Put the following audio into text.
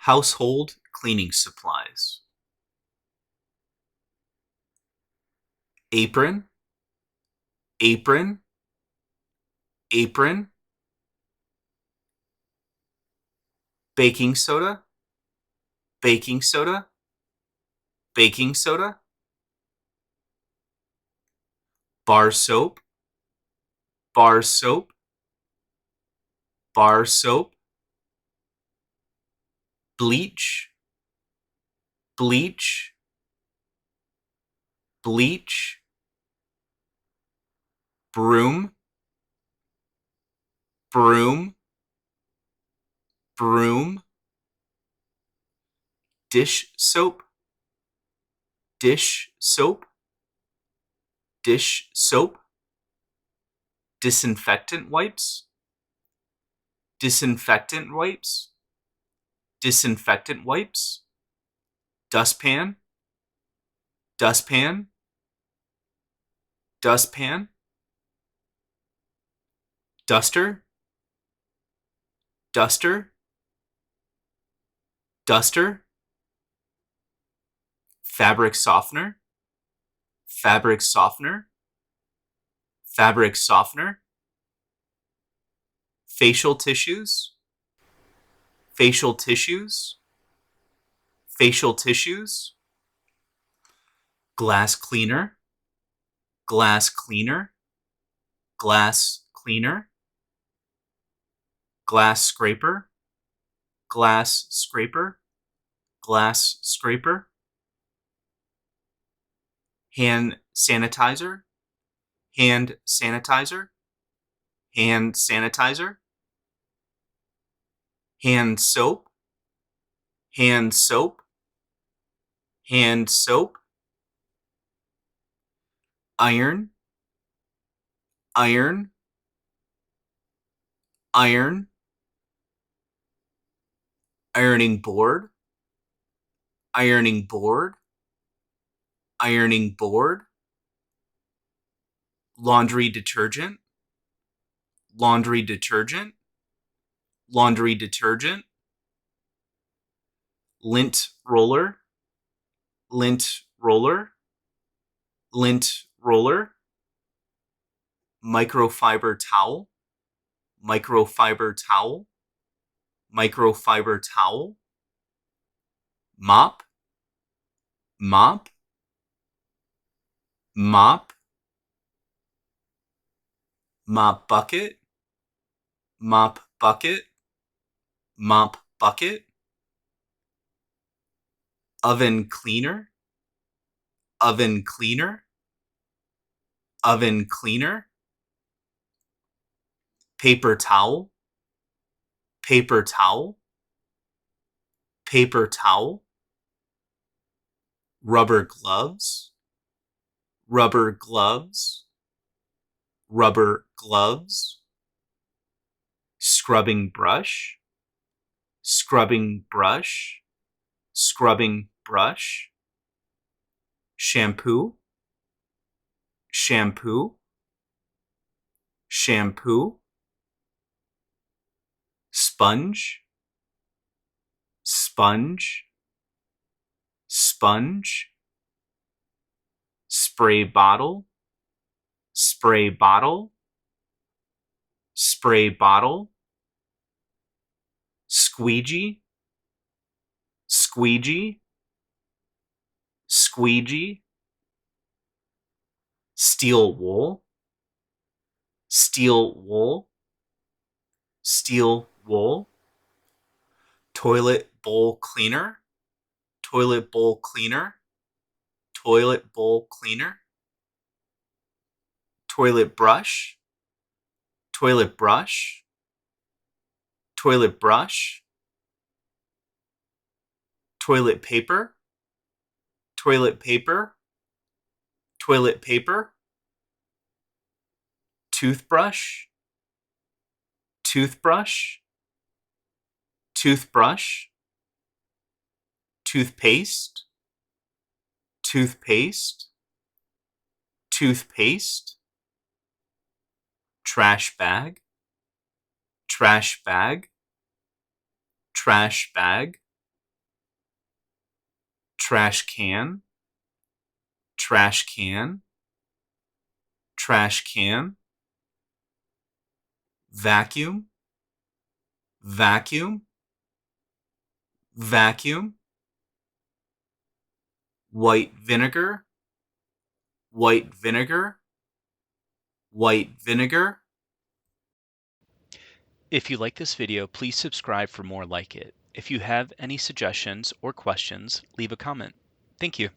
Household cleaning supplies. Apron, apron, apron. Baking soda, baking soda, baking soda. Bar soap, bar soap, bar soap. Bleach, bleach, bleach. Broom, broom, broom. Dish soap, dish soap, dish soap. Disinfectant wipes, disinfectant wipes, disinfectant wipes. Dustpan, dustpan, dustpan. Duster, duster, duster. Fabric softener, fabric softener, fabric softener. Facial tissues, facial tissues, facial tissues. Glass cleaner, glass cleaner, glass cleaner. Glass scraper, glass scraper, glass scraper. Hand sanitizer, hand sanitizer, hand sanitizer. Hand soap, hand soap, hand soap. Iron, iron, iron. Ironing board, ironing board, ironing board. Laundry detergent, laundry detergent, laundry detergent. Lint roller, lint roller, lint roller. Microfiber towel, microfiber towel, microfiber towel. Mop, mop, mop. Mop bucket, mop bucket, mop bucket. Oven cleaner, oven cleaner, oven cleaner. Paper towel, paper towel, paper towel. Rubber gloves, rubber gloves, rubber gloves. Scrubbing brush, scrubbing brush, scrubbing brush. Shampoo, shampoo, shampoo. Sponge, sponge, sponge. Spray bottle, spray bottle, spray bottle. Squeegee, squeegee, squeegee. Steel wool, steel wool, steel wool. Toilet bowl cleaner, toilet bowl cleaner, toilet bowl cleaner. Toilet brush, toilet brush, toilet brush. Toilet paper, toilet paper, toilet paper. Toothbrush, toothbrush, toothbrush. Toothpaste, toothpaste, toothpaste. Trash bag, trash bag, trash bag. trash can, trash can, trash can. Vacuum, vacuum, vacuum. White vinegar, white vinegar, white vinegar. If you like this video, please subscribe for more like it. If you have any suggestions or questions, leave a comment. Thank you.